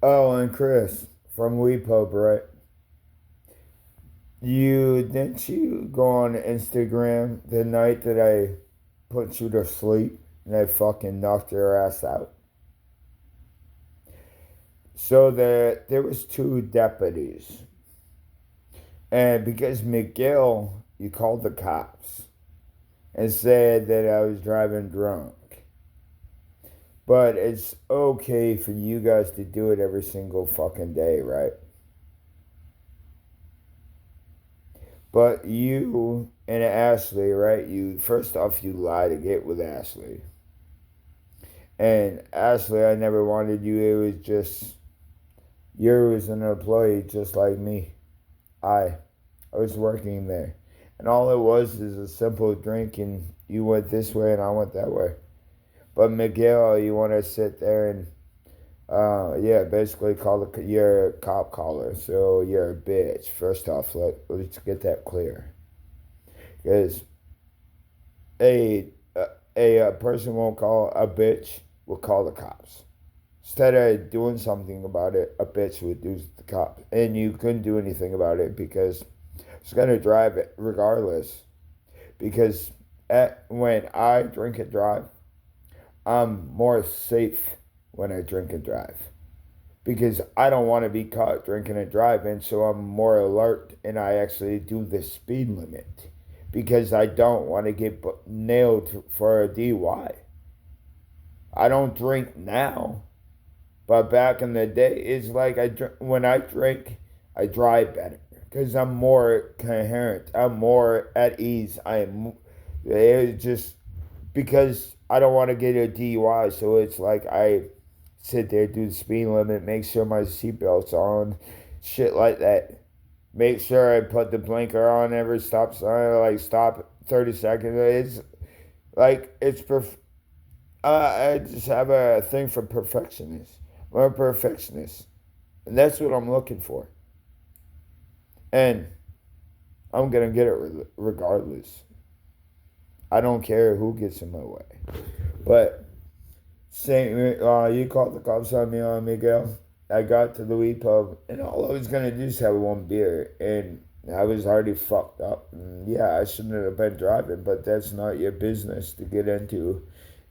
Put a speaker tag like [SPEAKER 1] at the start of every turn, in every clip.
[SPEAKER 1] Oh, and Chris from WePub, right? Didn't you go on Instagram the night that I put you to sleep and I fucking knocked your ass out? So there was two deputies, and because McGill, you called the cops and said that I was driving drunk. But it's okay for you guys to do it every single fucking day, right? But you and Ashley, right? You first off, you lie to get with Ashley, and Ashley, I never wanted you. It was just you was an employee just like me. I, I was working there, and all it was is a simple drink, and you went this way and I went that way. But Miguel, you want to sit there and yeah, basically call you're a cop caller, so you're a bitch. First off, let's get that clear, because a a person won't call a bitch will call the cops. Instead of doing something about it, a bitch would do the cops, and you couldn't do anything about it because it's gonna drive it regardless. Because when I drink and drive, I'm more safe when I drink and drive because I don't want to be caught drinking and driving, so I'm more alert and I actually do the speed limit because I don't want to get nailed for a DUI. I don't drink now, but back in the day, it's like when I drink, I drive better because I'm more coherent. I'm more at ease. It's just because I don't want to get a DUI, so it's like I sit there, do the speed limit, make sure my seatbelt's on, shit like that. Make sure I put the blinker on every stop sign, like stop 30 seconds. It's like I just have a thing for perfectionists. I'm a perfectionist, and that's what I'm looking for, and I'm gonna get it regardless. I don't care who gets in my way, but you called the cops on me, on Miguel. I got to the weed pub, and all I was gonna do is have one beer, and I was already fucked up. And yeah, I shouldn't have been driving, but that's not your business to get into.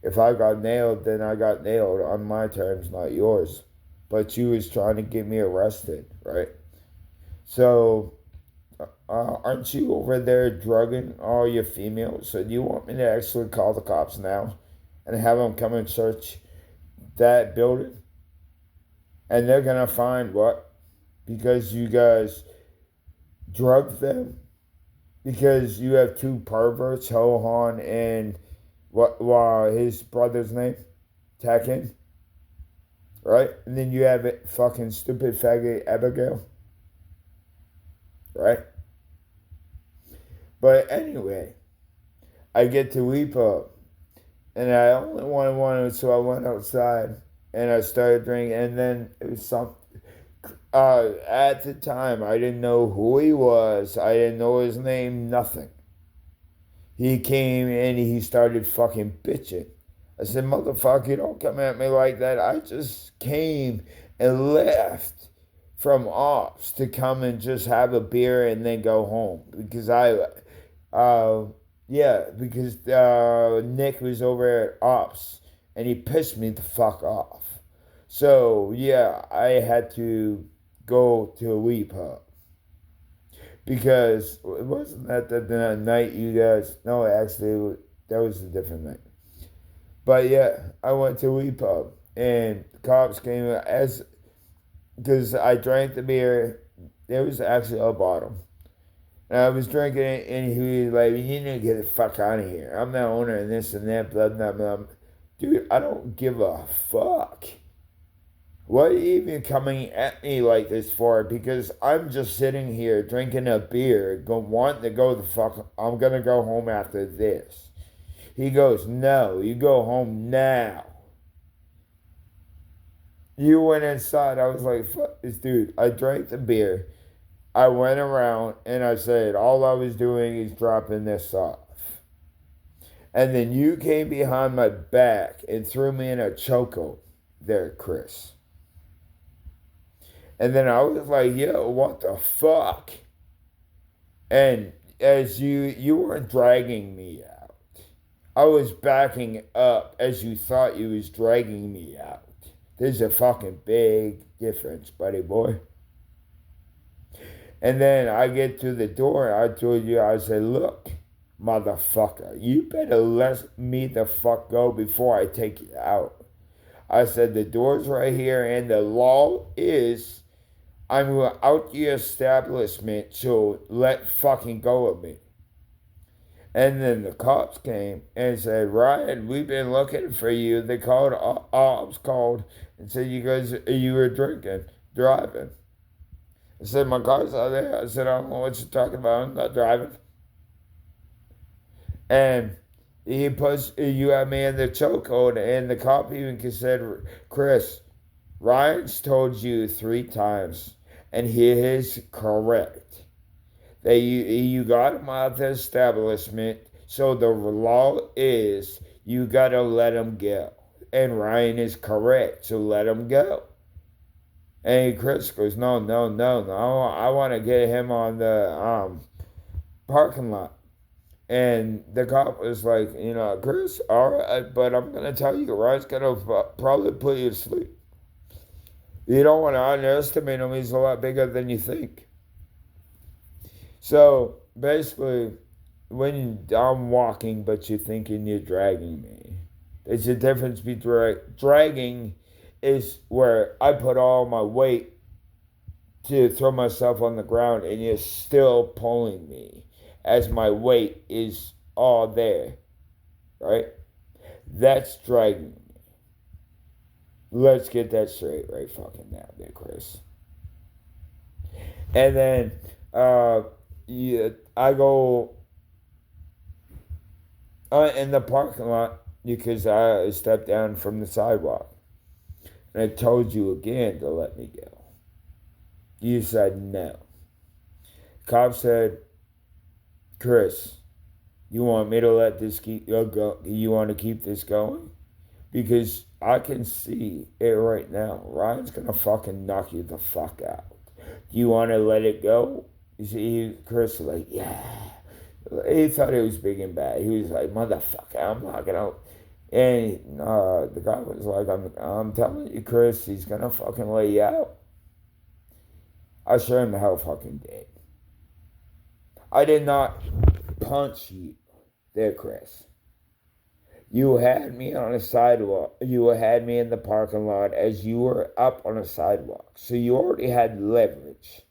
[SPEAKER 1] If I got nailed, then I got nailed on my terms, not yours. But you was trying to get me arrested, right? So, aren't you over there drugging all your females? So do you want me to actually call the cops now and have them come and search that building? And they're gonna find what? Because you guys drugged them? Because you have two perverts, Hohan and his brother's name? Tekken, right? And then you have it fucking stupid faggot Abigail, right? But anyway, I get to weep up, and I only wanted one, so I went outside and I started drinking, and then it was some. At the time, I didn't know who he was. I didn't know his name. Nothing. He came and he started fucking bitching. I said, "Motherfucker, don't come at me like that. I just came and left from ops to come and just have a beer and then go home because uh, because Nick was over at ops and he pissed me the fuck off. So yeah, I had to go to a weep hub because it wasn't that the night you guys. No, actually, that was a different night. But yeah, I went to weep pub and the cops came as because I drank the beer. There was actually a bottle. And I was drinking it, and he was like, "You need to get the fuck out of here. I'm the owner and this and that, blah, blah, blah." Dude, I don't give a fuck. What are you even coming at me like this for? Because I'm just sitting here drinking a beer, wanting to go the fuck. I'm going to go home after this. He goes, "No, you go home now." You went inside. I was like, "Fuck this dude." I drank the beer. I went around and I said, all I was doing is dropping this off. And then you came behind my back and threw me in a chokehold there, Chris. And then I was like, yo, what the fuck? And as you weren't dragging me out. I was backing up as you thought you was dragging me out. There's a fucking big difference, buddy boy. And then I get to the door. I told you, I said, look, motherfucker, you better let me the fuck go before I take you out. I said, the door's right here, and the law is I'm out the establishment, so let fucking go of me. And then the cops came and said, Ryan, we've been looking for you. They called, ops called and said, you were driving. I said, my car's out there. I said, I don't know what you're talking about. I'm not driving. And he puts, you have me in the chokehold. And the cop even said, Chris, Ryan's told you 3 times, and he is correct. That you got him out of the establishment, so the law is you gotta let him go. And Ryan is correct, so let him go. And Chris goes, no, I want to get him on the parking lot. And the cop was like, Chris, all right, but I'm going to tell you, Ryan's going to probably put you to sleep. You don't want to underestimate him. He's a lot bigger than you think. So basically, when I'm walking, but you're thinking you're dragging me, there's a difference between dragging is where I put all my weight to throw myself on the ground and you're still pulling me as my weight is all there, right? That's dragging me. Let's get that straight right fucking now there, Chris. And then I go in the parking lot because I stepped down from the sidewalk. And I told you again to let me go. You said no. Cop said, Chris, you want me to let this go? You want to keep this going? Because I can see it right now. Ryan's going to fucking knock you the fuck out. Do you want to let it go? You see, Chris was like, yeah. He thought it was big and bad. He was like, motherfucker, I'm knocking out. And the guy was like, I'm telling you, Chris, he's going to fucking lay you out. I sure in the hell fucking did. I did not punch you there, Chris. You had me on a sidewalk. You had me in the parking lot as you were up on a sidewalk. So you already had leverage.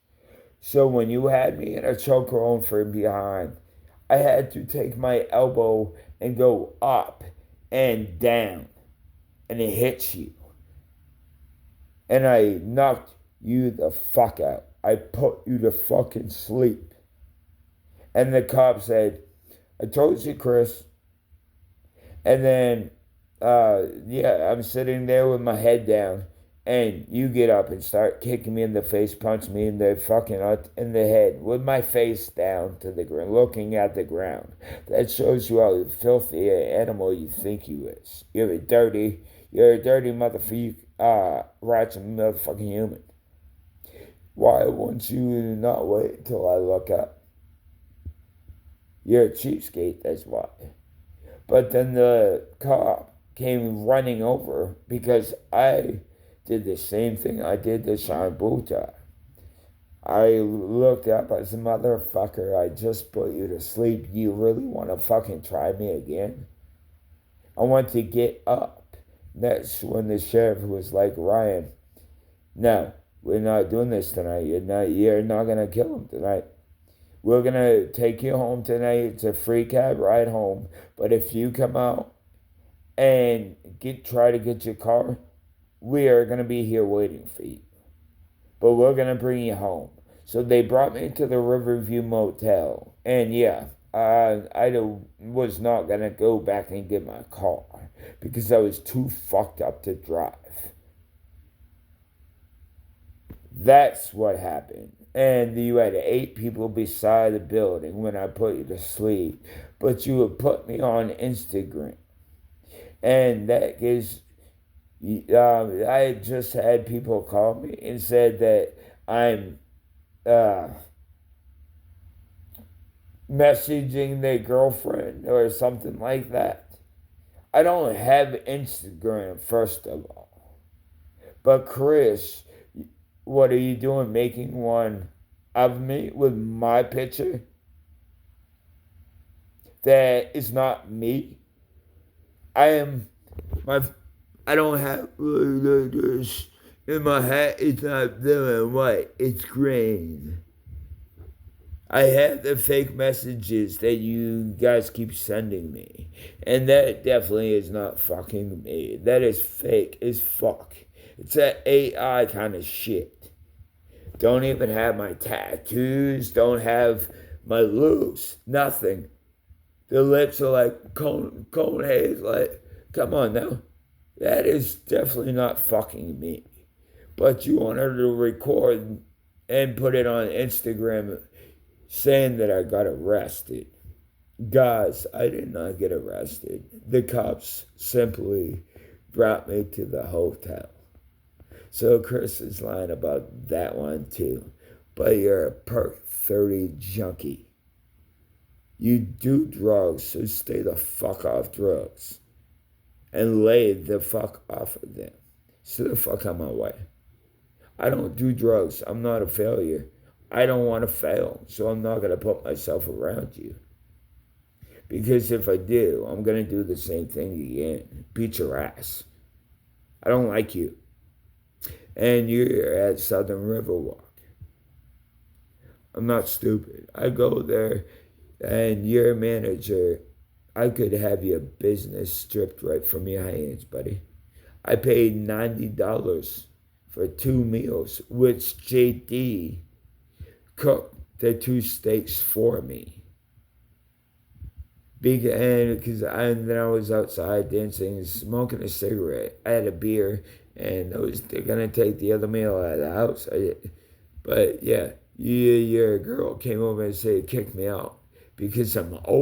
[SPEAKER 1] So when you had me in a chokehold from behind, I had to take my elbow and go up and down, and it hits you. And I knocked you the fuck out. I put you to fucking sleep. And the cop said, I told you, Chris. And then, I'm sitting there with my head down, and you get up and start kicking me in the face, punch me in the fucking in the head with my face down to the ground, looking at the ground. That shows you how filthy an animal you think you is. You're a dirty motherfucker, ratchet motherfucking human. Why won't you not wait till I look up? You're a cheapskate, that's why. But then the cop came running over because I did the same thing I did to Sean Buta. I looked up, I said, motherfucker, I just put you to sleep. You really want to fucking try me again? I want to get up. That's when the sheriff was like, Ryan, no, we're not doing this tonight. You're not going to kill him tonight. We're going to take you home tonight. It's a free cab ride home. But if you come out and try to get your car, we are going to be here waiting for you. But we're going to bring you home. So they brought me to the Riverview Motel. And I was not going to go back and get my car because I was too fucked up to drive. That's what happened. And you had 8 people beside the building when I put you to sleep. But you would put me on Instagram. And that is I just had people call me and said that I'm uh, messaging their girlfriend or something like that. I don't have Instagram, first of all. But Chris, what are you doing? Making one of me with my picture that is not me? I am my. I don't have this in my hat. It's not blue and white. It's green. I have the fake messages that you guys keep sending me. And that definitely is not fucking me. That is fake as fuck. It's that AI kind of shit. Don't even have my tattoos. Don't have my looks. Nothing. The lips are like cone haze. Like, come on now. That is definitely not fucking me. But you wanted to record and put it on Instagram saying that I got arrested. Guys, I did not get arrested. The cops simply brought me to the hotel. So Chris is lying about that one too. But you're a perk 30 junkie. You do drugs, so stay the fuck off drugs. And lay the fuck off of them. Stay the fuck out my way. I don't do drugs. I'm not a failure. I don't want to fail, so I'm not going to put myself around you. Because if I do, I'm going to do the same thing again. Beat your ass. I don't like you. And you're at Southern Riverwalk. I'm not stupid. I go there and you're a manager. I could have your business stripped right from your hands, buddy. I paid $90 for 2 meals, which JD cooked the 2 steaks for me. Because then I was outside dancing, smoking a cigarette. I had a beer, and they're gonna take the other meal out of the house. But yeah, your girl came over and said, kick me out because I'm old.